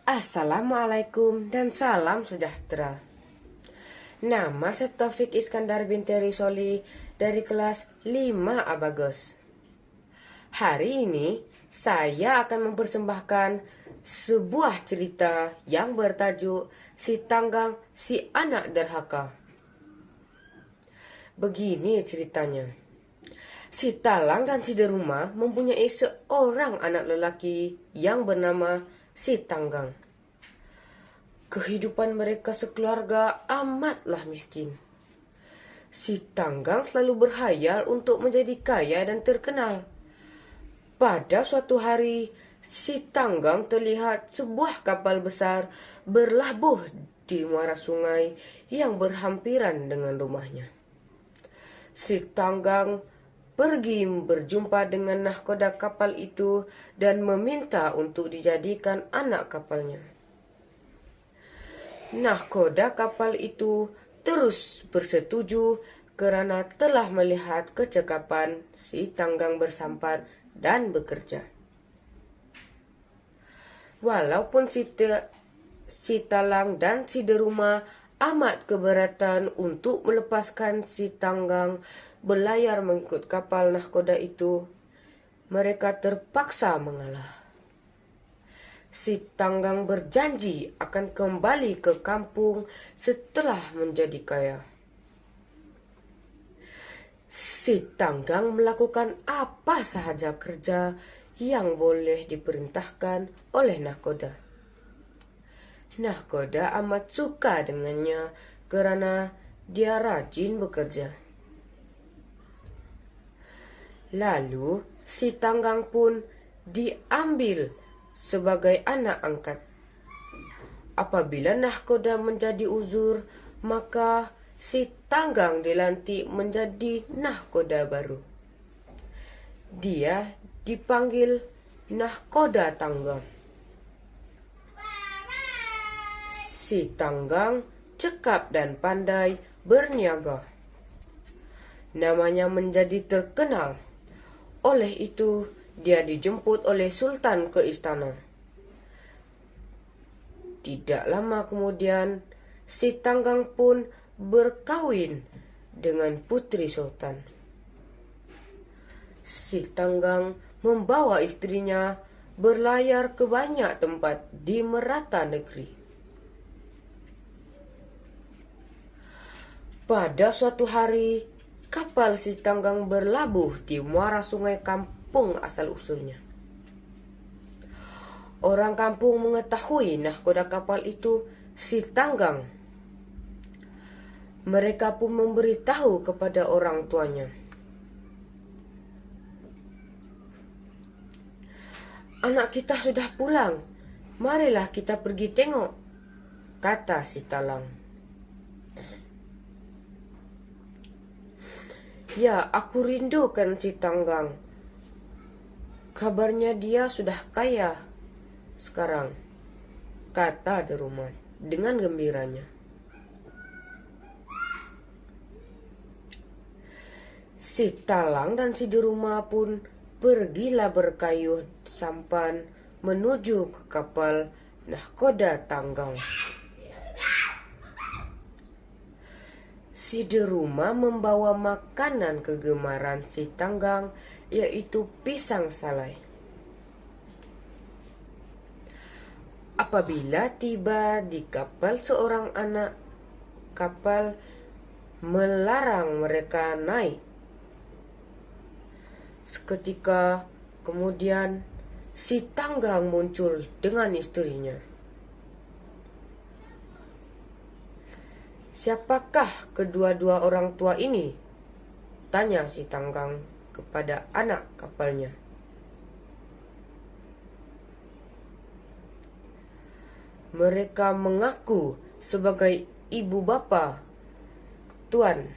Assalamualaikum dan salam sejahtera. Nama saya Taufik Iskandar binti Risoli dari kelas 5 Abagos. Hari ini saya akan mempersembahkan sebuah cerita yang bertajuk Si Tanggang Si Anak Derhaka. Begini ceritanya. Si Talang dan si Deruma mempunyai seorang anak lelaki yang bernama Si Tanggang. Kehidupan mereka sekeluarga amatlah miskin. Si Tanggang selalu berhayal untuk menjadi kaya dan terkenal. Pada suatu hari, si Tanggang terlihat sebuah kapal besar berlabuh di muara sungai yang berhampiran dengan rumahnya. Si Tanggang pergi berjumpa dengan nahkoda kapal itu dan meminta untuk dijadikan anak kapalnya. Nahkoda kapal itu terus bersetuju karena telah melihat kecekapan si Tanggang bersampan dan bekerja. Walaupun si Talang dan si Deruma amat keberatan untuk melepaskan si Tanggang berlayar mengikut kapal nahkoda itu, mereka terpaksa mengalah. Si Tanggang berjanji akan kembali ke kampung setelah menjadi kaya. Si Tanggang melakukan apa sahaja kerja yang boleh diperintahkan oleh nahkoda. Nahkoda amat suka dengannya karena dia rajin bekerja. Lalu si Tanggang pun diambil sebagai anak angkat. Apabila nahkoda menjadi uzur, maka si Tanggang dilantik menjadi nahkoda baru. Dia dipanggil Nahkoda Tanggang. Si Tanggang cekap dan pandai berniaga. Namanya menjadi terkenal. Oleh itu, dia dijemput oleh Sultan ke istana. Tidak lama kemudian, si Tanggang pun berkawin dengan putri Sultan. Si Tanggang membawa istrinya berlayar ke banyak tempat di merata negeri. Pada suatu hari, kapal si Tanggang berlabuh di muara sungai kampung asal-usulnya. Orang kampung mengetahui nahkoda kapal itu si Tanggang. Mereka pun memberitahu kepada orang tuanya. "Anak kita sudah pulang, marilah kita pergi tengok," kata si Talang. "Ya, aku rindukan si Tanggang. Kabarnya dia sudah kaya sekarang," kata Deruma dengan gembiranya. Si Talang dan si Deruma pun pergilah berkayuh sampan menuju ke kapal nahkoda Tanggang. Si Deruma membawa makanan kegemaran si Tanggang, yaitu pisang salai. Apabila tiba di kapal, seorang anak kapal melarang mereka naik. Seketika kemudian si Tanggang muncul dengan istrinya. "Siapakah kedua-dua orang tua ini?" tanya si Tanggang kepada anak kapalnya. "Mereka mengaku sebagai ibu bapa, Tuan,"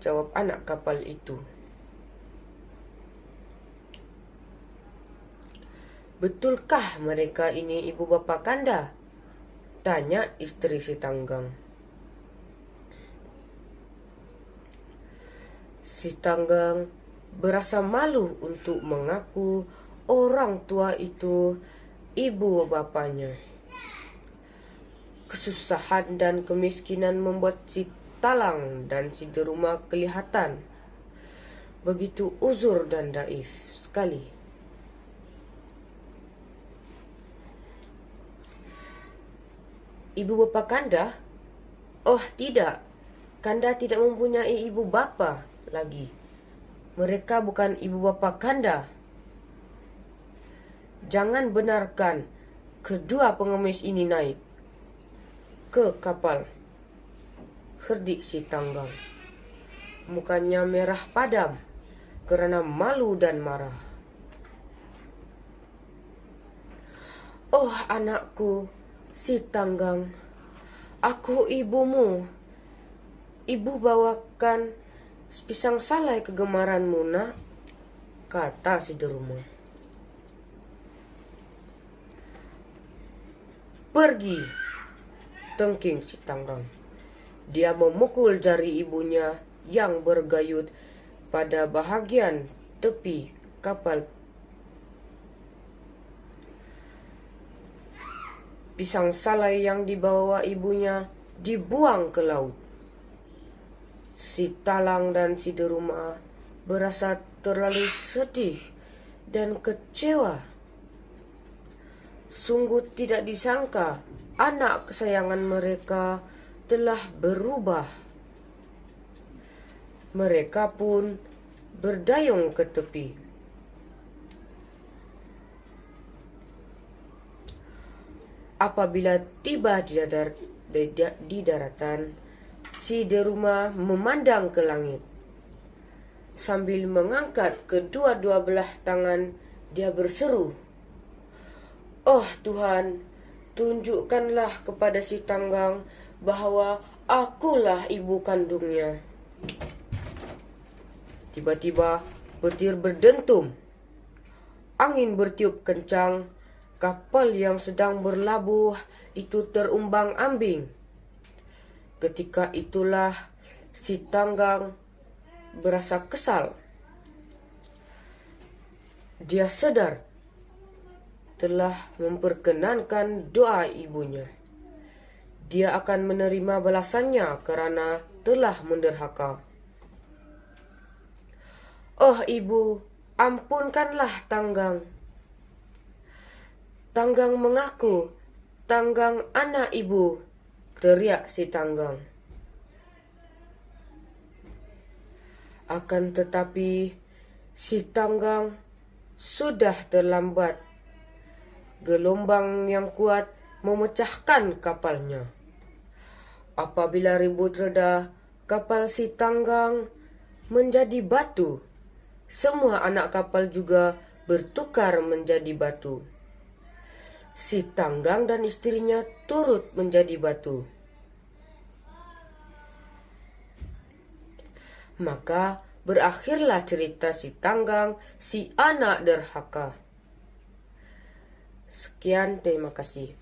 jawab anak kapal itu. "Betulkah mereka ini ibu bapa kanda?" tanya istri si Tanggang. Si Tanggang berasa malu untuk mengaku orang tua itu ibu bapanya. Kesusahan dan kemiskinan membuat si Talang dan si Deruma kelihatan begitu uzur dan daif sekali. Ibu bapa Kanda? Oh tidak, Kanda tidak mempunyai ibu bapa lagi. Mereka bukan ibu bapa Kanda. Jangan benarkan kedua pengemis ini naik ke kapal, herdik si Tanggang. Mukanya merah padam karena malu dan marah. Oh anakku, si Tanggang, aku ibumu. Ibu bawakan pisang salai kegemaranmu, nak, kata si Deruma. Pergi, tengking si Tanggang. Dia memukul jari ibunya yang bergayut pada bahagian tepi kapal. Pisang salai yang dibawa ibunya dibuang ke laut. Si Talang dan si Deruma berasa terlalu sedih dan kecewa. Sungguh tidak disangka anak kesayangan mereka telah berubah. Mereka pun berdayung ke tepi. Apabila tiba di daratan, si Deruma memandang ke langit. Sambil mengangkat kedua-dua belah tangan, dia berseru, "Oh Tuhan, tunjukkanlah kepada si Tanggang bahwa akulah ibu kandungnya." Tiba-tiba petir berdentum. Angin bertiup kencang. Kapal yang sedang berlabuh itu terumbang-ambing. Ketika itulah si Tanggang berasa kesal. Dia sadar telah memperkenankan doa ibunya. Dia akan menerima balasannya karena telah menderhaka. Oh ibu, ampunkanlah Tanggang. Tanggang mengaku, Tanggang anak ibu, teriak si Tanggang. Akan tetapi si Tanggang sudah terlambat. Gelombang yang kuat memecahkan kapalnya. Apabila ribut reda, kapal si Tanggang menjadi batu. Semua anak kapal juga bertukar menjadi batu. Si Tanggang dan istrinya turut menjadi batu. Maka berakhirlah cerita si Tanggang, si anak derhaka. Sekian, terima kasih.